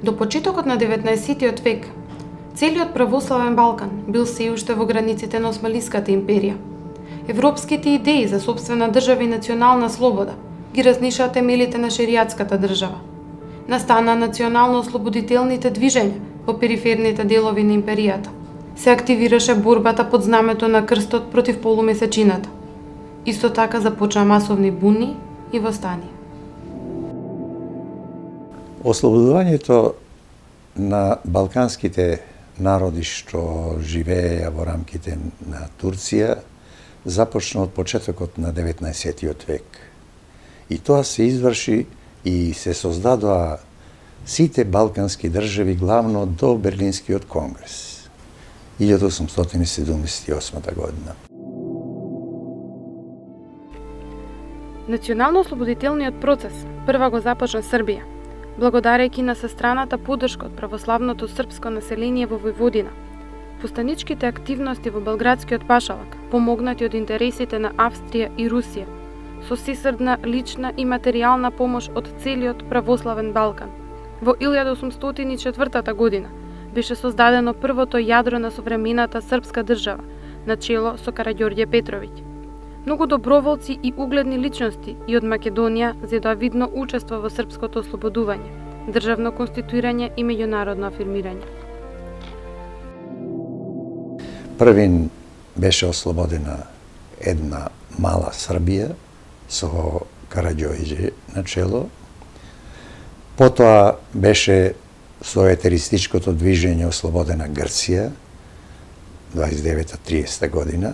До почетокот на 19-тиот век, целиот православен Балкан бил сѐ уште во границите на Османлиската империја. Европските идеи за сопствена држава и национална слобода ги разнишаа темелите на шеријатската држава. Настана национално-ослободителните движења во периферните делови на империјата. Се активираше борбата под знамето на крстот против полумесечината. Исто така започна масовни буни и востанија. Ослободувањето на балканските народи што живееја во рамките на Турција започна од почетокот на 19-тиот век. И тоа се изврши и се создадоа сите балкански држави главно до Берлинскиот конгрес 1878 година. Национално-ослободителниот процес прва го започна Србија, благодарејќи на сестраната поддршка од православното српско население во Војводина. Постаничките активности во Белградскиот пашалак, помогнати од интересите на Австрија и Русија, со сесрдна лична и материјална помош од целиот православен Балкан. Во 1804 година беше создадено првото јадро на современата српска држава, на чело со Караѓорѓе Петровиќ. Многу доброволци и угледни личности и од Македонија зедоа видно учество во српското ослободување, државно конституирање и меѓународно афирмирање. Првин беше ослободена една мала Србија со Караѓорѓе на чело. Потоа беше со етеристичкото движење ослободена Грција 29-30 година.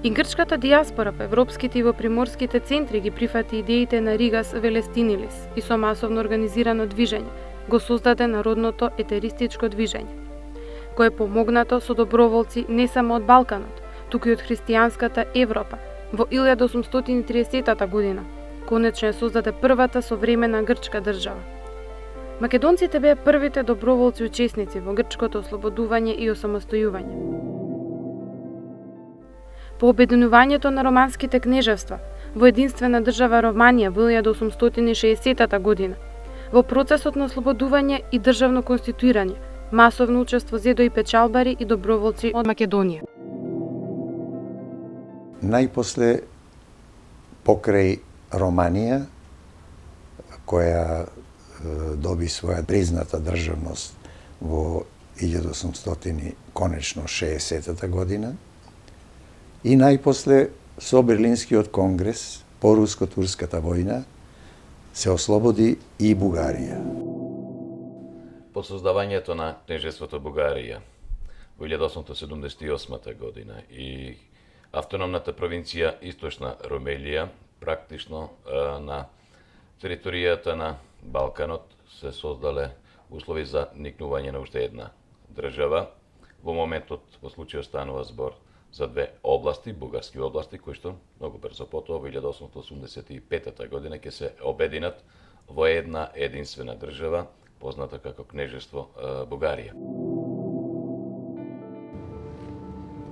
И грчката диаспора по европските и во приморските центри ги прифати идеите на Ригас Велестинилис и со масовно организирано движење го создаде народното етеристичко движење, кое е помогнато со доброволци не само од Балканот, туку и од христијанската Европа. Во 1830 година конечно ја создаде првата современа грчка држава. Македонците беа првите доброволци учесници во грчкото ослободување и осамостојување. По обединувањето на романските кнежевства во единствена држава Романија во 1860 година, во процесот на ослободување и државно конституирање, масовно учество зедо и печалбари и доброволци од Македонија. Најпосле, покрај Романија, која доби своја призната државност во 1860 година, и најпосле со Берлинскиот конгрес по руско-турската војна се ослободи и Бугарија. По создавањето на кнежеството Бугарија во 1878 година и автономната провинција Источна Румелија, практично на територијата на Балканот се создале услови за никнување на уште една држава. Во моментот, во случајот станува збор за две области, бугарски области, кои што многу брзо потоа во 1885 година ќе се обединат во една единствена држава, позната како кнежество Бугарија.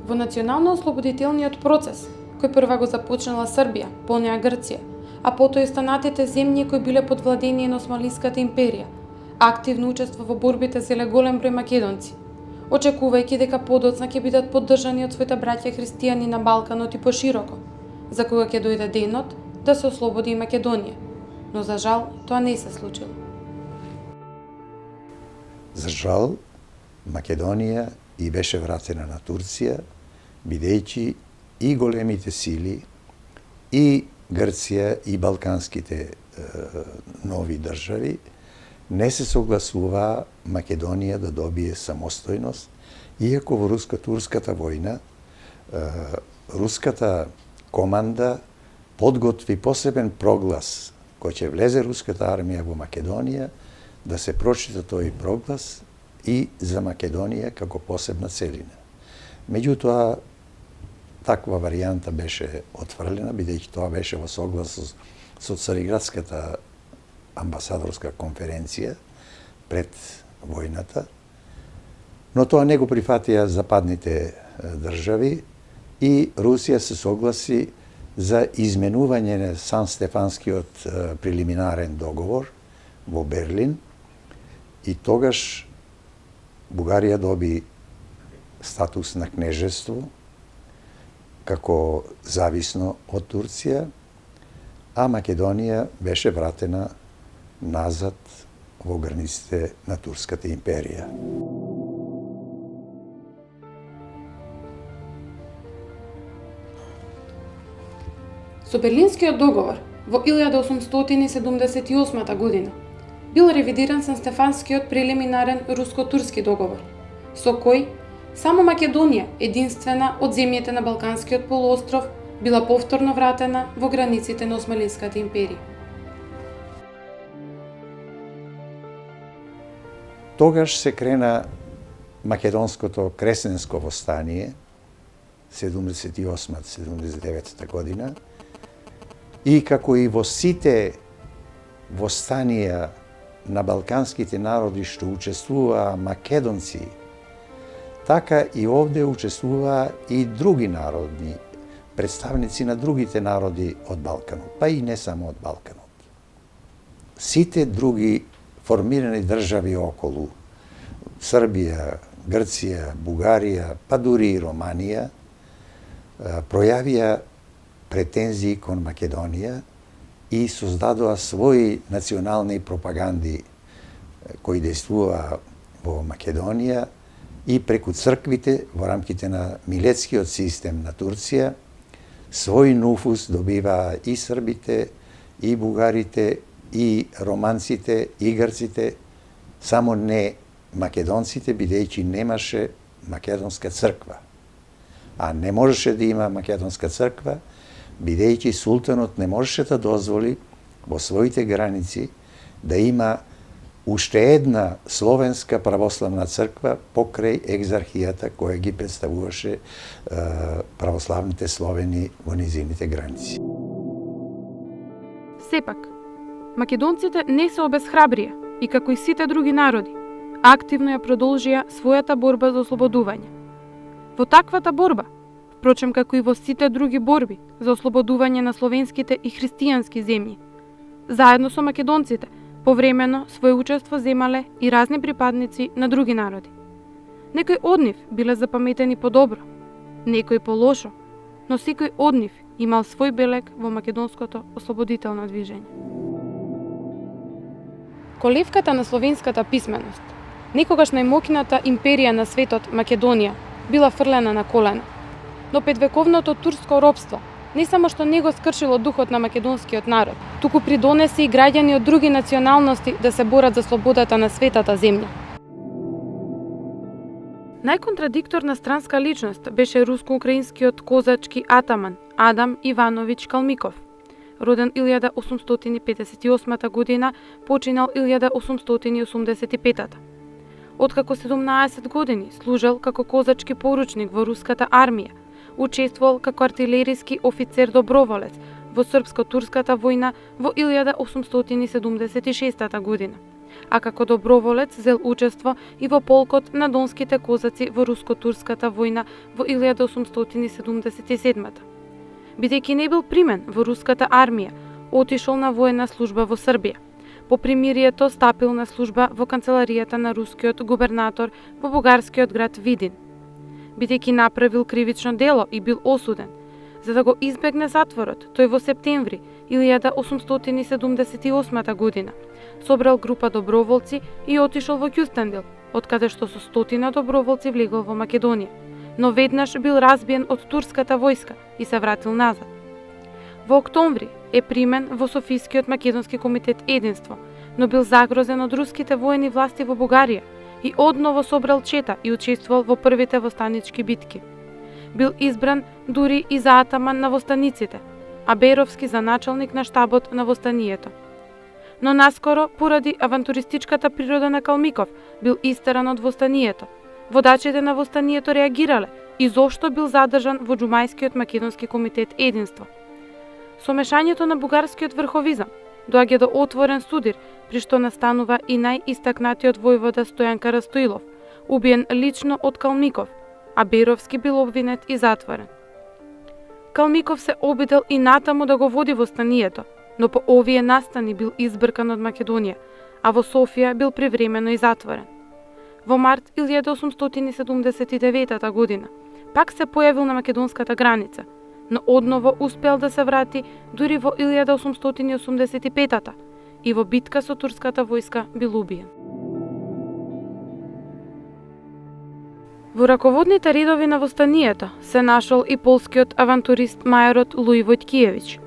Во национално-ослободителниот процес, кој прва го започнала Србија, по неа Грција, а потоа и останатите земји кои биле под владење на Османлиската империја, активно учество во борбите зеле голем број македонци, очекувајќи дека подоцна ќе бидат поддржани од своите браќа христијани на Балканот и пошироко, за кога ќе дојде денот да се ослободи и Македонија. Но за жал тоа не се случило. За жал, Македонија и беше вратена на Турција, бидејќи и големите сили, и Грција, и балканските нови држави не се согласуваа Македонија да добие самостојност, иако во руско-турската војна руската команда подготви посебен проглас кој ќе влезе руската армија во Македонија, да се прочита тој проглас и за Македонија како посебна целина. Меѓутоа, таква варијанта беше отфрлена, бидејќи тоа беше во соглас со Цариградската амбасадорска конференција пред војната, но тоа не го прифатија западните држави и Русија се согласи за изменување на Сан-Стефанскиот прелиминарен договор во Берлин И тогаш Бугарија доби статус на кнежество, како зависно од Турција, а Македонија беше вратена назад во границите на Турската империја. Со Берлинскиот договор во 1878 година бил ревидиран Сан-Стефанскиот прелиминарен руско-турски договор, со кој само Македонија, единствена од земјите на Балканскиот полуостров, била повторно вратена во границите на Османлиската империја. Тогаш се крена македонското кресенско востание, 78-79 година, и како и во сите востанија на балканските народи што учествуваа македонци, така и овде учествуваа и други народни, представници на другите народи од Балканот, па и не само од Балканот. Сите други формирани држави околу, Србија, Грција, Бугарија, па дури и Романија, пројавија претензии кон Македонија и создадоа своји национални пропаганди кои действуваа во Македонија и преку црквите во рамките на милетскиот систем на Турција свој нуфус добиваа и србите, и бугарите, и романците, и грците, само не македонците, бидејќи немаше македонска црква. А не можеше да има македонска црква, бидејќи султанот не можеше да дозволи во своите граници да има уште една словенска православна црква покрај екзархијата која ги представуваше православните словени во низините граници. Сепак, македонците не се обесхрабрија и како и сите други народи, активно ја продолжија својата борба за ослободување. Во таквата борба, впрочем како и во сите други борби за ослободување на словенските и христијански земји, заедно со македонците, повремено своје учество земале и разни припадници на други народи. Некои од нив биле запаметени по-добро, некои по-лошо, но секој од нив имал свој белег во македонското ослободително движење. Колевката на словенската писменост, некогаш најмоќната империја на светот Македонија, била фрлена на колена. Но петвековното турско робство не само што не го скршило духот на македонскиот народ, туку придонесе и граѓани од други националности да се борат за слободата на светата земја. Најконтрадикторна странска личност беше руско-украинскиот козачки атаман Адам Ивановиќ Калмиков, роден 1858 година, починал 1885. Откако 17 години служел како козачки поручник во руската армија, учествувал како артилериски офицер доброволец во српско-турската војна во 1876 година, а како доброволец зел учество и во полкот на донските козаци во руско-турската војна во 1877. Бидејќи не бил примен во руската армија, отишол на воена служба во Србија. По примирието стапил на служба во канцеларијата на рускиот губернатор во бугарскиот град Видин. Бидејќи направил кривично дело и бил осуден, за да го избегне затворот, тој во септември 1878 година собрал група доброволци и отишол во Кюстендил, од каде што со 100 доброволци влегол во Македонија, но веднаш бил разбиен од турската војска и се вратил назад. Во октомври е примен во Софискиот македонски комитет Единство, но бил загрозен од руските воени власти во Бугарија и одново собрал чета и учествувал во првите востанички битки. Бил избран дури и за атаман на востаниците, а Беровски за началник на штабот на востанието. Но наскоро, поради авантуристичката природа на Калмиков, бил истеран од востанието. Водачите на востанието реагирале и зошто бил задржан во Џумајскиот македонски комитет Единство. Со мешањето на бугарскиот врховизам доаѓа до отворен судир, при што настанува и најистакнатиот војвода Стојан Карастоилов, убиен лично од Калмиков, а Беровски бил обвинет и затворен. Калмиков се обидел и натаму да го води востанието, но по овие настани бил избркан од Македонија, а во Софија бил привремено и затворен. Во март 1879 година пак се појавил на македонската граница, но одново успел да се врати дури во 1885 и во битка со турската војска бил убиен. Во раководните редови на востанието се нашол и полскиот авантурист мајорот Луи Војткиевиќ.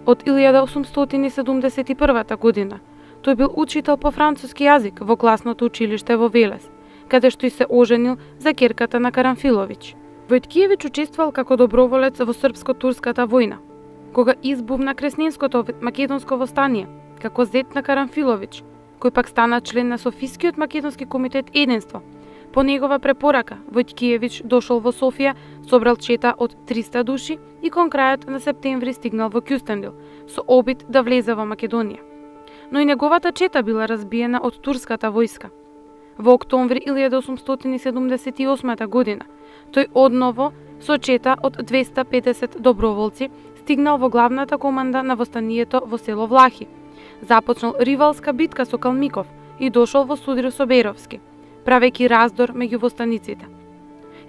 Од 1871 година тој бил учител по француски јазик во класното училиште во Велес, каде што и се оженил за ќерката на Карамфиловиќ. Војткиевиќ учествувал како доброволец во српско-турската војна, кога избувна Кресненското македонско востание, како зет на Карамфиловиќ, кој пак стана член на Софискиот македонски комитет Единство. По негова препорака, Војткиевиќ дошол во Софија, собрал чета од 300 души и кон крајот на септември стигнал во Кюстендил со обид да влезе во Македонија. Но и неговата чета била разбиена од турската војска. Во октомври 1878 година тој одново со чета од 250 доброволци стигнал во главната команда на востанието во село Влахи. Започнал ривалска битка со Калмиков и дошол во судрив со Беровски, правејќи раздор меѓу востаниците.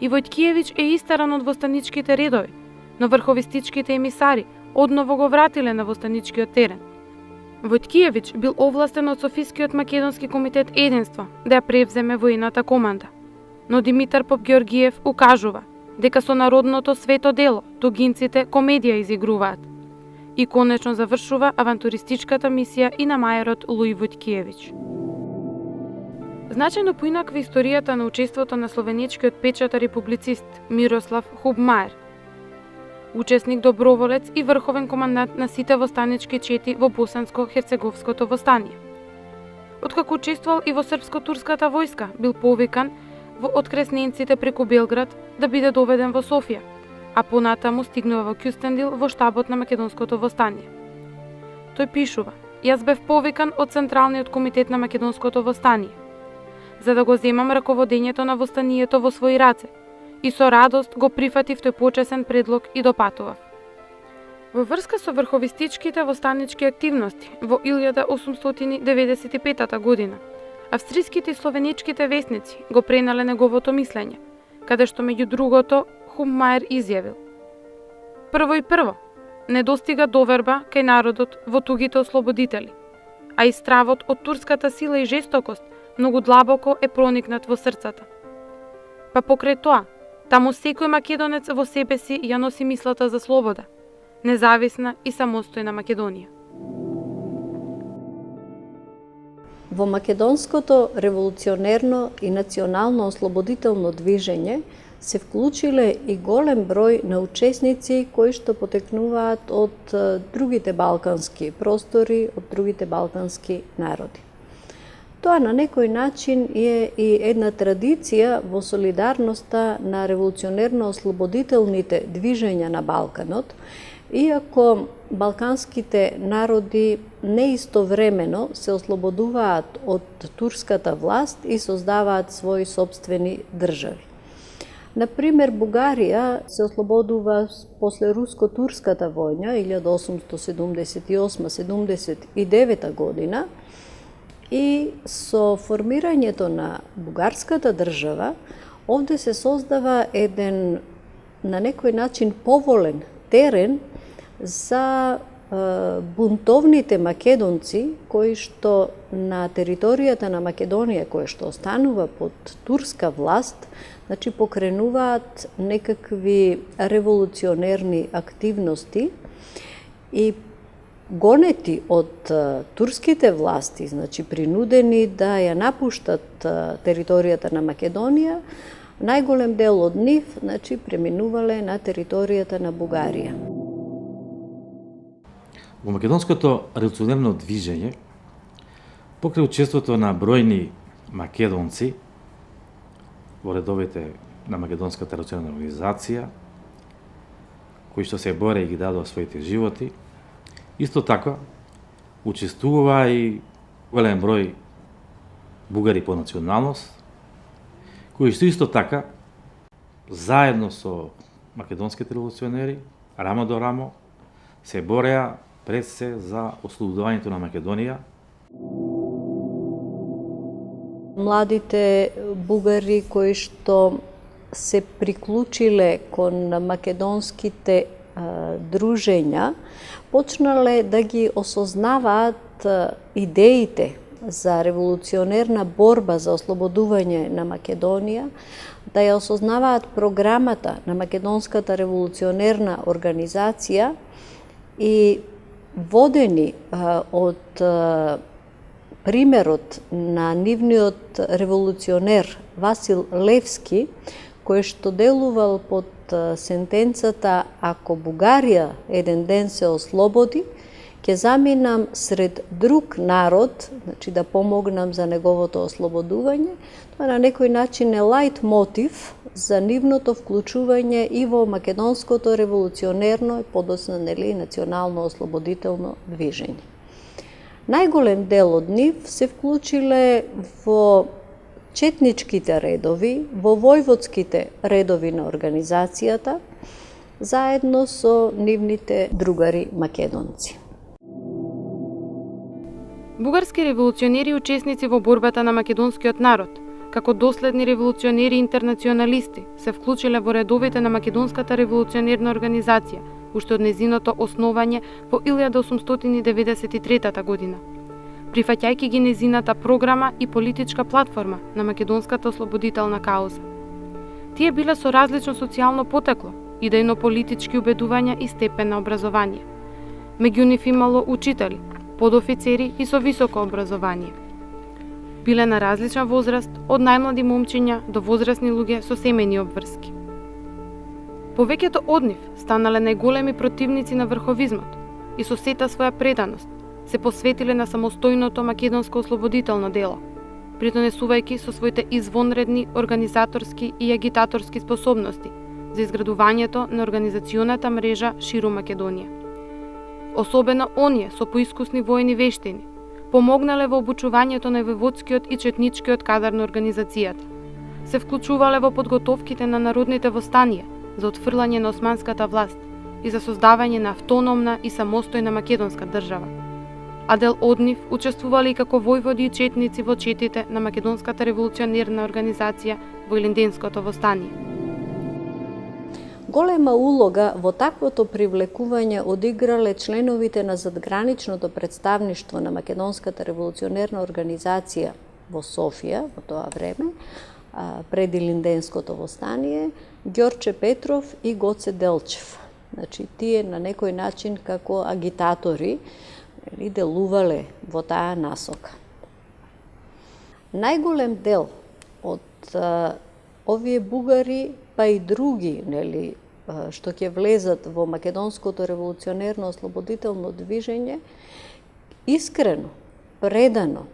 И Војткиевиќ е истаран од востаничките редови, но врховистичките емисари одново го вратиле на востаничкиот терен. Војткиевиќ бил овластен од Софискиот македонски комитет Единство да ја превземе војната команда. Но Димитар Поп Георгиев укажува дека со народното свето дело тугинците комедија изигруваат. И конечно завршува авантуристичката мисија и на мајорот Луи Војткиевиќ. Значајно поинаква историјата на учеството на словенечкиот печатар и публицист Мирослав Хубмаер, учесник доброволец и врховен командант на сите востанички чети во Босанско-Херцеговското востание. Откако учествувал и во српско-турската војска, бил повикан од кресненците преку Белград да биде доведен во Софија, а понатаму стигнува во Кюстендил во штабот на македонското востание. Тој пишува: "Јас бев повикан од Централниот комитет на македонското востание, за да го земам раководењето на востанието во своји раце, и со радост го прифатив тој почесен предлог и допатував." Во врска со врховистичките востанички активности во 1895 година, австриските и словеничките весници го пренале неговото мислење, каде што меѓу другото Хубмаер изјавил: "Прво и прво, не достига доверба кај народот во тугите ослободители, а и стравот од турската сила и жестокост многу длабоко е проникнат во срцата. Па покрај тоа, таму секој македонец во себе си ја носи мислата за слобода, независна и самостојна Македонија." Во македонското револуционерно и национално ослободително движење се вклучиле и голем број на учесници кои што потекнуваат од другите балкански простори, од другите балкански народи. Тоа на некој начин е и една традиција во солидарноста на револуционерно-ослободителните движења на Балканот, иако балканските народи неистовремено се ослободуваат од турската власт и создаваат своји собствени држави. Например, Бугарија се ослободува после руско-турската војна 1878-79 година и со формирањето на бугарската држава овде се создава еден на некој начин поволен терен за бунтовните македонци кои што на територијата на Македонија, која што останува под турска власт, значи покренуваат некакви револуционерни активности и гонети од турските власти, значи принудени да ја напуштат територијата на Македонија, најголем дел од нив, значи, преминувале на територијата на Бугарија. Во македонското револуционерно движење, покрај учеството на бројни македонци во редовите на македонската револуционерна организација, кои што се боре и ги дадоа своите животи, исто така учествува и голем број бугари по националност, кои што исто така, заедно со македонските револуционери, рамо до рамо, се бореа пред се за ослободувањето на Македонија. Младите бугари кои што се приклучиле кон македонските дружења, почнале да ги осознаваат идеите за револуционерна борба за ослободување на Македонија, да ја осознаваат програмата на Македонската револуционерна организација и водени од примерот на нивниот револуционер Васил Левски, кој што делувал под сентенцата "Ако Бугарија еден ден се ослободи, ќе заминам сред друг народ", значи да помогнам за неговото ослободување, тоа на некој начин е лајт мотив за нивното вклучување и во македонското револуционерно и подоцна национално ослободително движење. Најголем дел од нив се вклучиле во четничките редови, во војводските редови на организацијата, заедно со нивните другари македонци. Бугарски револуционери и учесници во борбата на македонскиот народ, како доследни револуционери и интернационалисти, се вклучиле во редовите на Македонската револуционерна организација, уште од незиното основање во 1893 година, прифаќајќи ги незината програма и политичка платформа на македонската ослободителна кауза. Тие биле со различно социјално потекло, идејно-политички убедувања и степен на образование. Меѓу нив имало учители, подофицери и со високо образование. Биле на различна возраст, од најмлади момчиња до возрастни луѓе со семејни обврски. Повеќето од нив станале најголеми противници на врховизмот и со сета своја преданост се посветиле на самостојното македонско ослободително дело, придонесувајќи со своите извонредни организаторски и агитаторски способности за изградувањето на организационата мрежа ширум Македонија. Особено оние со поискусни војни вештини помогнале во обучувањето на војводскиот и четничкиот кадар на организацијата. Се вклучувале во подготовките на народните востанија за отфрлање на османската власт и за создавање на автономна и самостојна македонска држава. А дел од нив учествувале и како војводи и четници во четите на Македонската револуционерна организација во Илинденското востание. Голема улога во таквото привлекување одиграле членовите на задграничното представништво на Македонската револуционерна организација во Софија во тоа време, пред Илинденското востание, Ѓорче Петров и Гоце Делчев. Значи, тие на некој начин како агитатори делувале во таа насока. Најголем дел од овие бугари, па и други, што ќе влезат во македонското револуционерно ослободително движење, искрено, предано,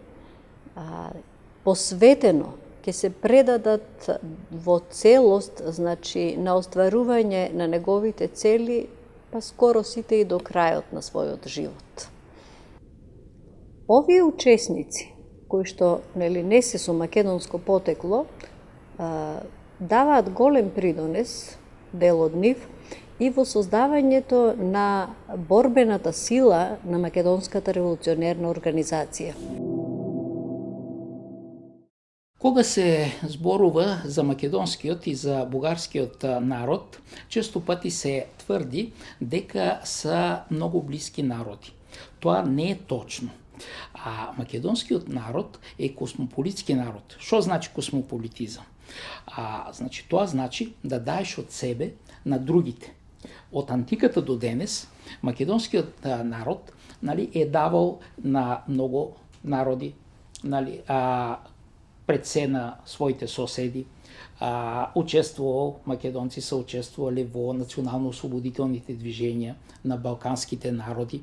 посветено ќе се предадат во целост, значи на остварување на неговите цели, па скоро сите и до крајот на својот живот. Овие учесници, кои што не се со македонско потекло, даваат голем придонес, дел од нив, и во создавањето на борбената сила на Македонската револуционерна организација. Кога се зборува за македонскиот и за бугарскиот народ, често пати се тврди дека са многу блиски народи. Тоа не е точно. А македонскиот народ е космополитски народ. Што значи космополитизам? Значи, тоа значи да даеш од себе на другите. Од антиката до денес, македонскиот народ е давал на многу народи, пред се на своите соседи, учествувал, македонци се учествували во национално-освободителните движења на балканските народи,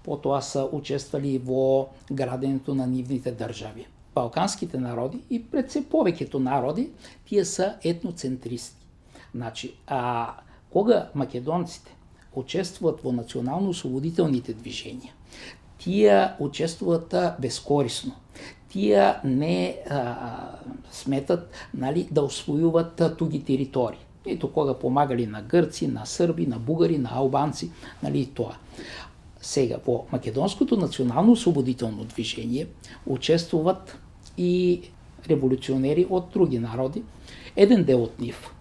потоа се учествали во градењето на нивните држави. Балканските народи и пред се повеќето народи, тие се етноцентристи. Значи, кога македонците учествуват во национално-освободителните движења, тие учествуват безкорисно. Тие не сметат да освојуват туги територии. Ето кога помагали на грци, на срби, на бугари, на албанци, тоа. Сега, во македонското национално освободително движење учествуват и революционери от други народи. Еден дел от нив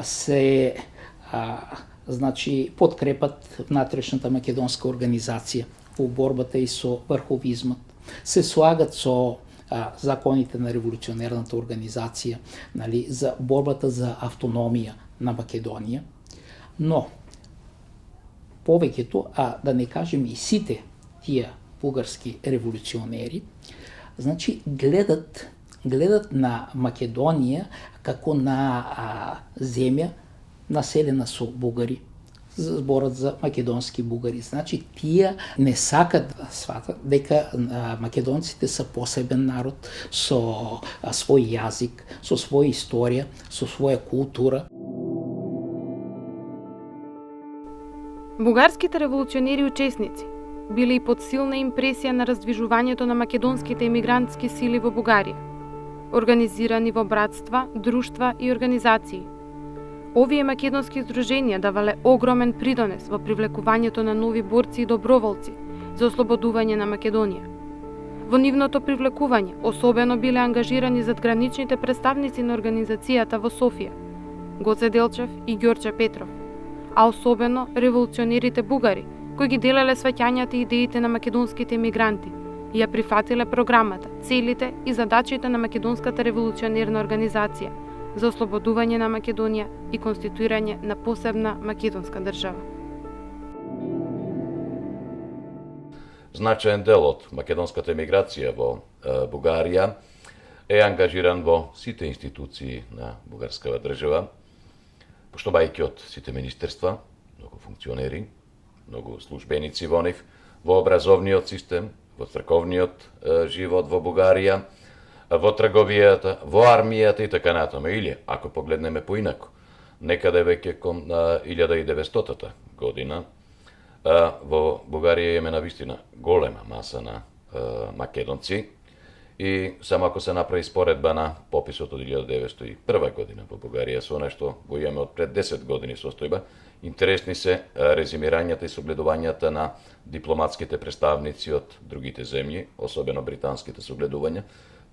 се подкрепат внатрешната македонска организација во борбата и со врховизмот. Се слагат со законите на револуционерната организација, за борбата за автономија на Македонија. Но повеќето, да не кажем и сите тие бугарски револуционери, гледат на Македонија како на земја населена со бугари. Зборат за македонски бугари. Тие не сакат да сватат дека македонците се посебен народ со свој јазик, со своја историја, со своја култура. Бугарските револуционери учесници биле и под силна импресија на раздвижувањето на македонските емигрантски сили во Бугарија, организирани во братства, друштва и организации. Овие македонски здруженија давале огромен придонес во привлекувањето на нови борци и доброволци за ослободување на Македонија. Во нивното привлекување особено биле ангажирани задграничните представници на организацијата во Софија, Гоце Делчев и Ѓорче Петров, а особено револуционерите бугари, кои ги делеле сваќањата и идеите на македонските емигранти и ја прифатиле програмата, целите и задачите на Македонската револуционерна организација за ослободување на Македонија и конституирање на посебна македонска држава. Значаен дел од македонската емиграција во Бугарија е ангажиран во сите институции на бугарската држава, почнувајќи од сите министерства, многу функционери, многу службеници во нив, во образовниот систем, во црковниот живот во Бугарија, во трговијата, во армијата и така натаму. Или, ако погледнеме поинаку, некаде веќе кон 1900 година, во Бугарија имаме навистина голема маса на македонци и само ако се направи споредба на пописот од 1901 година во Бугарија со нешто го имаме од пред 10 години состојба, интересни се резимирањата и согледувањата на дипломатските представници од другите земји, особено британските согледувања.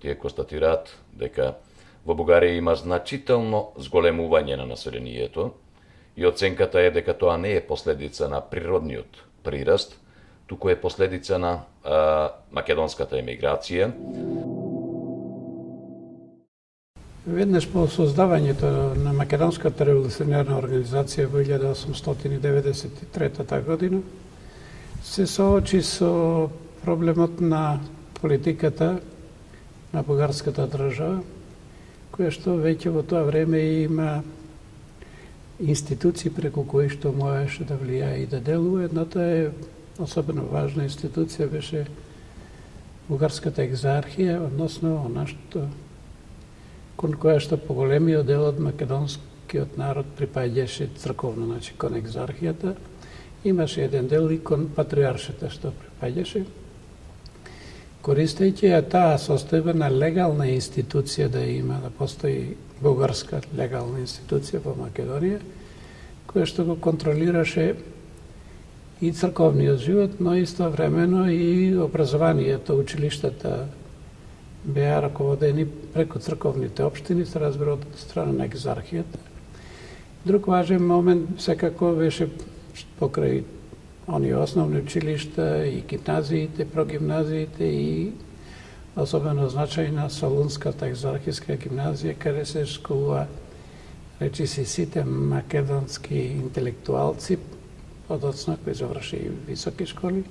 Тие констатираат дека во Бугарија има значително зголемување на населението и оценката е дека тоа не е последица на природниот прираст, туку е последица на македонската емиграција. Веднаш по создавањето на Македонската револуционерна организација во 1893 година се соочи со проблемот на политиката на бугарската држава, која што веќе во тоа време има институции преку кои што можеше да влијае и да делува. Едната е особено важна институција беше бугарската екзархија, односно нашето кон која што поголемиот дел од македонскиот народ припаѓаше црковно, значи кон екзархијата. Имаше еден дел и кон патриаршата што припаѓаше. Користејќи ја таа состојба на легална институција да има, да постои бугарска легална институција во Македонија, која што го контролираше и црковниот живот, но истовремено и образованието, училиштата беа раководени преку црковните општини, се разбира од страна на екзархијата. Друг важен момент секако беше покрај оние основни училишта и гимназиите, прогимназиите и особено значајна Солунската екзархиска гимназија, каде се школува речиси сите македонски интелектуалци, подоцна кои заврши и високи школи.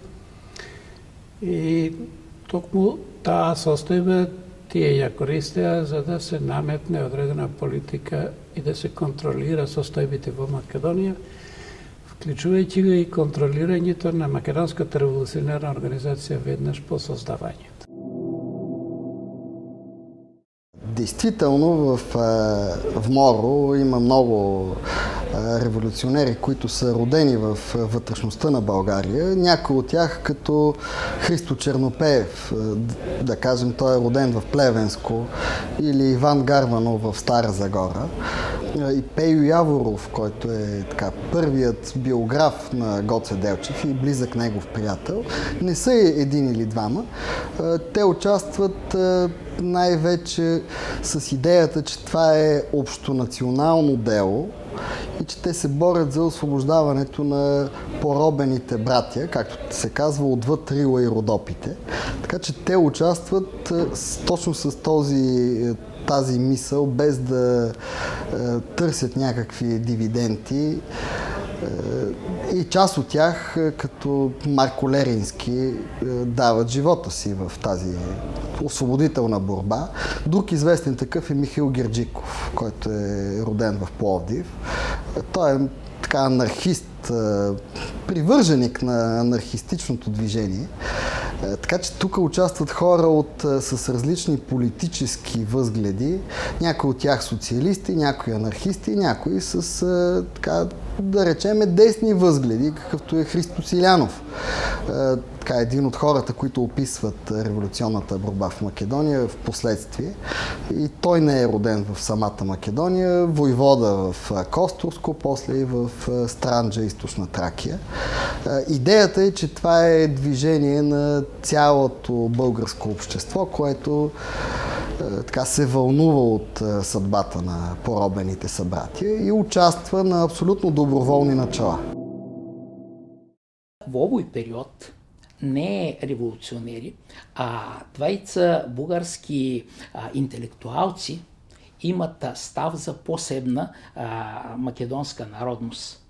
И токму таа состојба тие ја користеа за да се наметне одредена политика и да се контролира состојбите во Македонија, вклучувајќи го и контролирањето на Македонската револуционерна организација веднаш по создавањето. Действително в Моро има много революционери, които са родени в вътрешността на България. Някои от тях, като Христо Чернопеев, да кажем, той е роден в Плевенско, или Иван Гарванов в Стара Загора, и Пейо Яворов, който е така, първият биограф на Гоце Делчев и близък негов приятел. Не са един или двама. Те участват най-вече с идеята, че това е общонационално дело и че те се борят за освобождаването на поробените братя, както се казва, отвъд Рила и Родопите. Така че те участват точно с тази мисъл, без да търсят някакви дивиденти. И част от тях, като Марко Лерински, дават живота си в тази освободителна борба. Друг известен такъв е Михаил Герджиков, който е роден в Пловдив. Той е така анархист, привърженик на анархистичното движение. Така че тук участват хора с различни политически възгледи, някои от тях социалисти, някои анархисти, някои с, така, да речеме, десни възгледи, какъвто е Христо Силянов. Така, един от хората, които описват революционната борба в Македония в последствие. И той не е роден в самата Македония, войвода в Костурско, после и в Странджа, източна Тракия. Идеята е, че това е движение на цялото българско общество, което така се вълнува от съдбата на поробените събратия и участва на абсолютно доброволни начала. В овој период не револуционери, а двајца бугарски интелектуалци имат став за посебна македонска народност.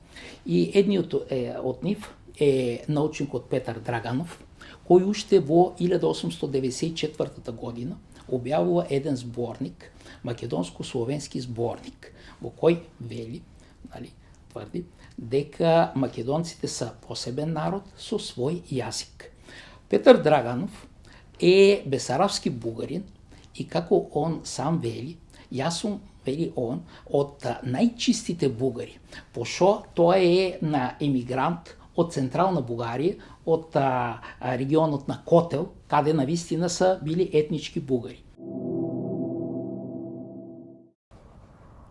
И едниот од нив е научникот Петар Драганов, кој уште во 1894 година објавува еден зборник, македонско-словенски зборник, во кој вели, тврди, дека македонците са посебен народ со свој јазик. Петар Драганов е бесарабски бугарин и како он сам вели, јас сум, вели он, од најчистите бугари, пошо тој е на емигрант од централна Бугарија, од регионот на Котел, каде навистина са били етнички бугари.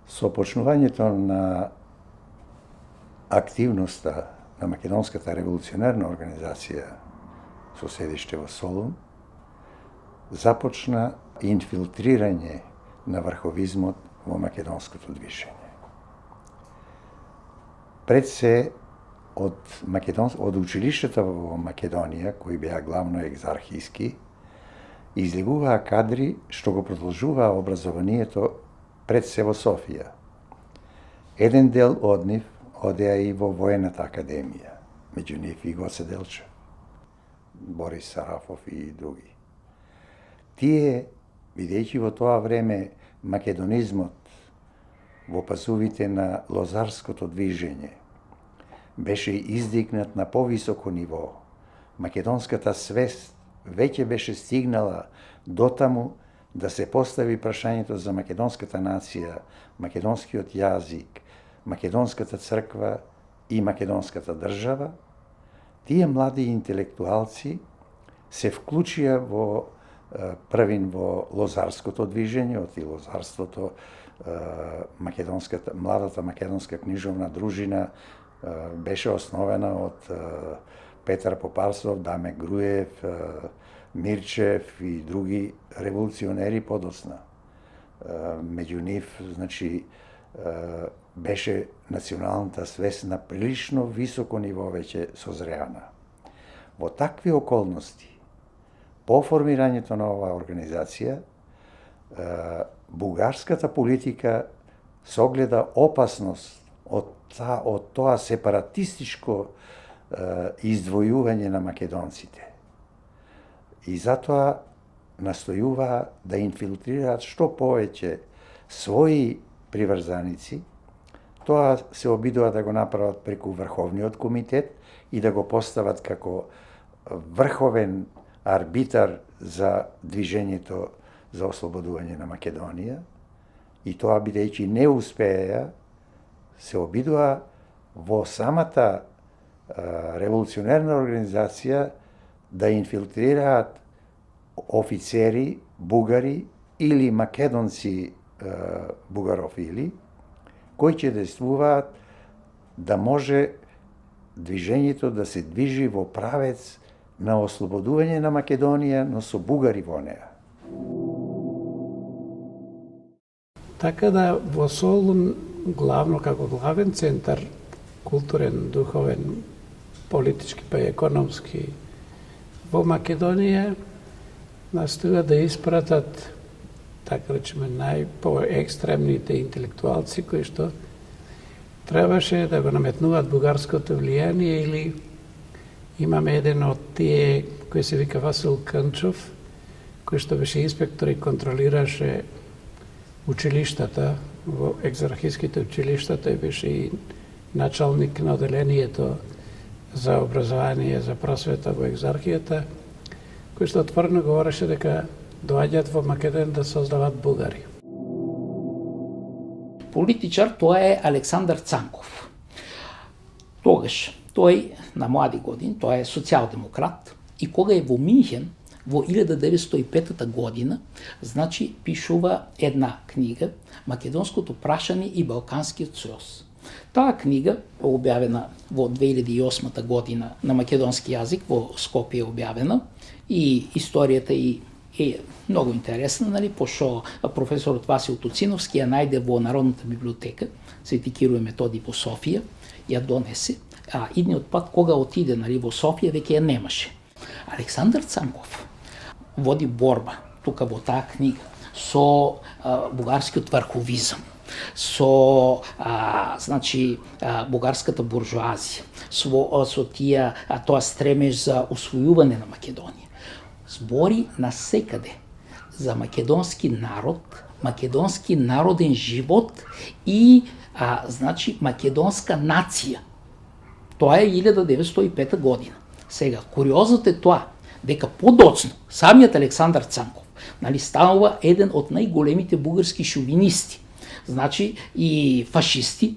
Со почнувањето на активноста на Македонската револуционерна организација со седиште во Солун, започна инфилтрирање на врховизмот во македонското движење. Пред се од училиштата во Македонија, кои беа главно екзархиски, излегуваа кадри што го продолжуваа образованието пред се во Софија. Еден дел од нив одеа и во Воената академија, меѓу нив и Гоце Делчев, Борис Сарафов и други. Тие, бидејќи во тоа време македонизмот во пасувите на лозарското движење беше издигнат на повисоко ниво, македонската свест веќе беше стигнала дотаму да се постави прашањето за македонската нација, македонскиот јазик, македонската црква и македонската држава, тие млади интелектуалци се вклучија првин во лозарското движење, од и лозарството, младата македонска книжовна дружина беше основена од Петар Попарсов, Даме Груев, Мирчев и други револуционери подосна. Меѓу нив, беше националната свест на прилично високо ниво веќе созреана. Во такви околности, по формирањето на оваа организација, бугарската политика согледа опасност од тоа сепаратистичко издвојување на македонците. И затоа настојуваа да инфилтрираат што повеќе своји приврзаници. Тоа се обидува да го направат преку Врховниот комитет и да го постават како врховен арбитар за движењето за ослободување на Македонија. И тоа, бидејќи не успееја, се обидува во самата револуционерна организација да инфилтрираат офицери, бугари или македонци бугарофили, кои ќе действуваат да може движењето да се движи во правец на ослободување на Македонија, но со бугари во неа. Така да во Солун, главно како главен центар, културен, духовен, политички па и економски, во Македонија настоја да испратат, така речеме, најпоекстремните интелектуалци кои што требаше да го наметнуваат бугарското влијание, или имаме еден од тие кој се вика Васил Кънчов, кој што беше инспектор и контролираше училиштата, во екзархиските училишта, тој беше и началник на оделението за образование, за просвета во екзархијата, кој што отворено говореше дека доаѓаат во Македонија да создават бугари. Политичар тоа е Александар Цанков. Тогаш тој на млади години, тој е социјалдемократ, и кога е во Минхен во 1905 година, значи пишува една книга Македонското прашање и Балканскиот сојуз. Таа книга објавена во 2008 година на македонски јазик, во Скопје објавена, и историјата е многу интересна, нали, пошто професорот Васил Туциновски ја најде во Народната библиотека Свети Киро и Методи во Софија, ја донесе, а идниот пат кога отиде, нали, во Софија, веќе ја немаше. Александар Цанков води борба тука во таа книга со бугарскиот врховизам, со значи бугарската буржуазија, со тоа стремеж за усвојување на Македонија. Збори насекаде за македонски народ, македонски народен живот и значи македонска нација. Тоа е 1905 година. Сега, куриозното е тоа, дека подоцно самиот Александар Цанков, нали, станува еден од најголемите бугарски шовинисти, значи и фашисти.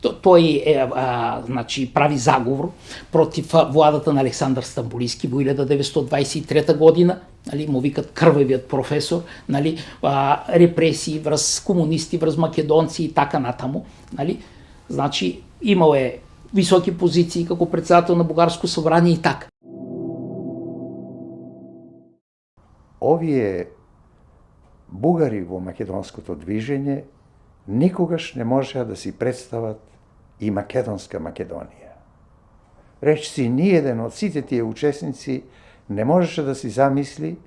Тој значи прави заговор против владата на Александар Стамбулиски во 1923 година, нали, му викат крвавиот професор, нали, репресии врз комунисти, врз македонци и така натаму, нали. Значи имал е високи позиции како председател на Бугарско собрание и така. Овие бугари во македонското движење никогаш не можеа да си представат и македонска Македонија. Речиси, ниеден од сите тие учесници не можеше да си замисли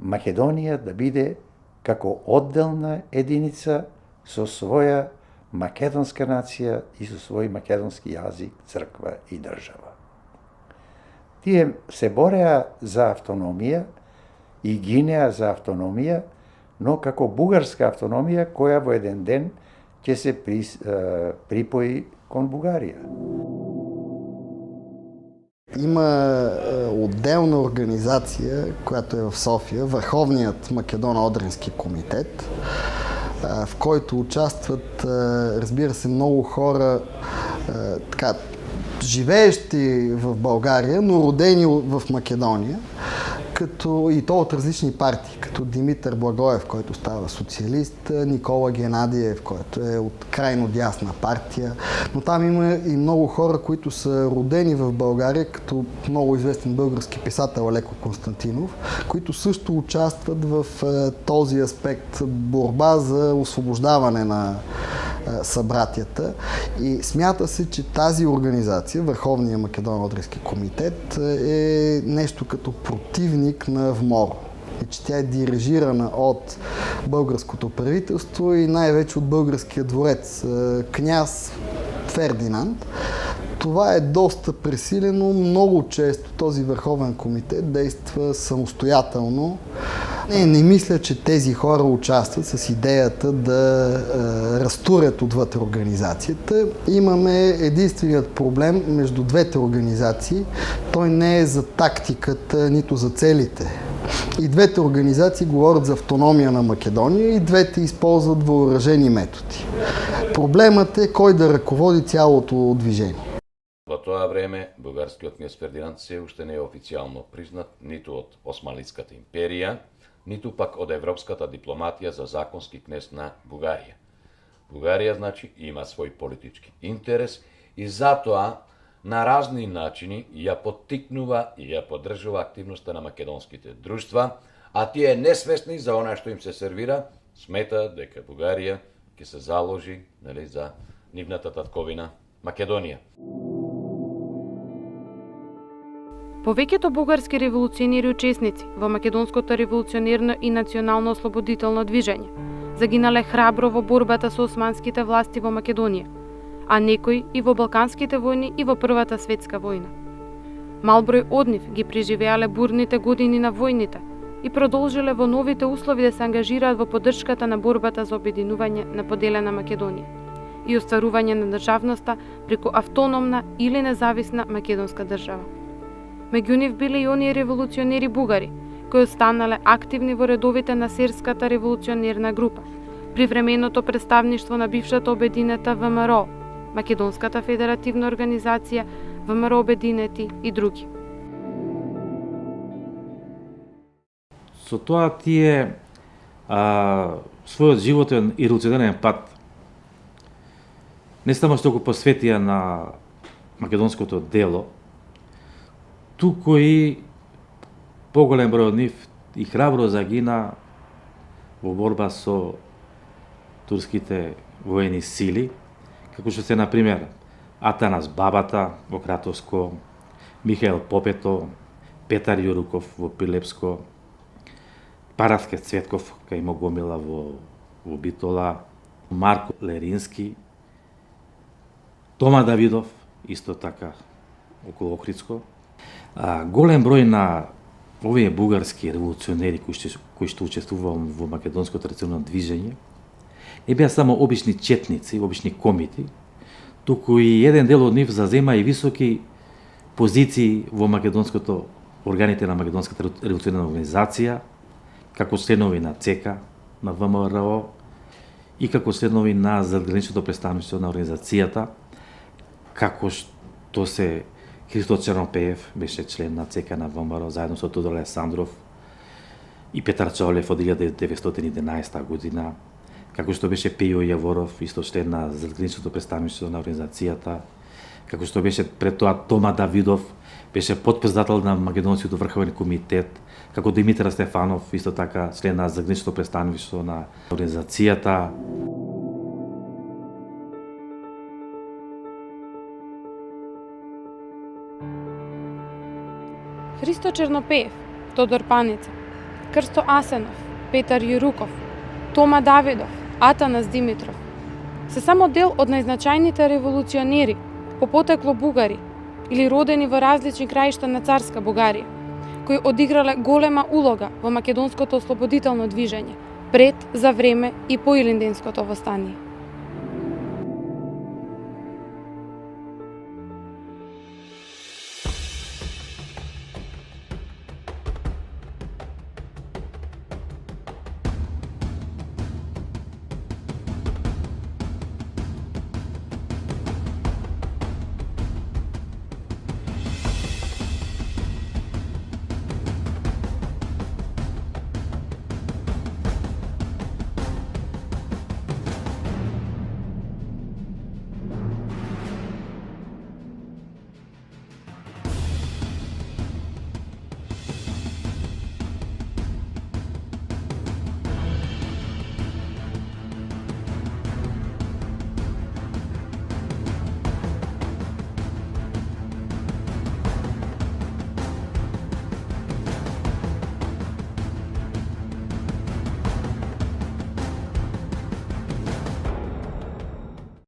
Македонија да биде како одделна единица со своја македонска нација и со свој македонски јазик, црква и држава. Тие се бореа за автономија и гинеа за автономија, но како бугарска автономија која во еден ден ќе се припои кон Бугарија. Има отделна организација, която е в София, Върховният Македоно-Одрински комитет, в който участват, разбира се, много хора, така, живеещи в България, но родени в Македония, като и то от различни партии, като Димитър Благоев, който става социалист, Никола Генадиев, който е от крайно дясна партия, но там има и много хора, които са родени в България, като много известен български писател Алеко Константинов, които също участват в този аспект борба за освобождаване на събратията, и смята се, че тази организация, Върховния Македоно-Одрински комитет, е нещо като противник на ВМОР и че тя е дирижирана от българското правителство и най-вече от българския дворец, княз Фердинанд. Това е доста пресилено, много често този Върховен комитет действа самостоятелно. Не мисля, че тези хора участват с идеята да разтурят отвътре организацията. Имаме единственият проблем между двете организации. Той не е за тактиката, нито за целите. И двете организации говорят за автономия на Македония, и двете използват въоръжени методи. Проблемът е кой да ръководи цялото движение. Во тоа време, бугарскиот кнез Фердинанд се уште не е официјално признат ниту од Османлиската империја, ниту пак од европската дипломатија за законски кнез на Бугарија. Бугарија, значи, има свој политички интерес и затоа на разни начини ја поттикнува и ја поддржува активноста на македонските друштва, а тие несвесни за она што им се сервира, смета дека Бугарија ќе се заложи за нивната татковина Македонија. Повеќето бугарски револуционери учесници во македонското револуционерно и национално ослободително движење загинале храбро во борбата со османските власти во Македонија, а некои и во Балканските војни и во Првата светска војна. Мал број од нив ги преживеале бурните години на војните и продолжиле во новите услови да се ангажираат во поддршката на борбата за обединување на поделена Македонија и остварување на државноста преку автономна или независна македонска држава. Меѓу нив биле и оние револуционери бугари, кои останале активни во редовите на серската револуционерна група, при временото представништво на бившата обединета ВМРО, Македонската федеративна организација, ВМРО Обединети и други. Со тоа тие својот животен и револуционерен пат не само што го посветија на македонското дело, туку и поголем број од нив и храбро загина во борба со турските воени сили, како што се, например, Атанас Бабата во Кратовско, Михаил Попето, Петар Јуруков во Прилепско, Параске Цветков кај Могомила во Битола, Марко Лерински, Тома Давидов, исто така околу Охридско. Голем број на овие бугарски револуционери кои што учествуваа во македонското револуционерно движење не беа само обични четници, обични комити, туку и еден дел од нив зазема и високи позиции во македонското органите на македонската револуционерна организација, како членови на ЦК, на ВМРО и како членови на задграничното представништво на организацијата, како што се Христо Чернопеев беше член на ЦК на ВМРО заедно со Тодор Александров и Петар Чолев од 1911 година, како што беше Пејо Јаворов, исто член на задграничното представништво на организацијата, како што беше пред тоа Тома Давидов, беше потпредседател на Македонскиот врховен комитет, како Димитар Стефанов, исто така член на задграничното представништво на организацијата. Христо Чернопеев, Тодор Паница, Крсто Асенов, Петар Јуруков, Тома Давидов, Атанас Димитров се само дел од најзначајните револуционери по потекло бугари или родени во различни краишта на царска Бугарија, кои одиграле голема улога во македонското ослободително движење пред, за време и по Илинденското востание.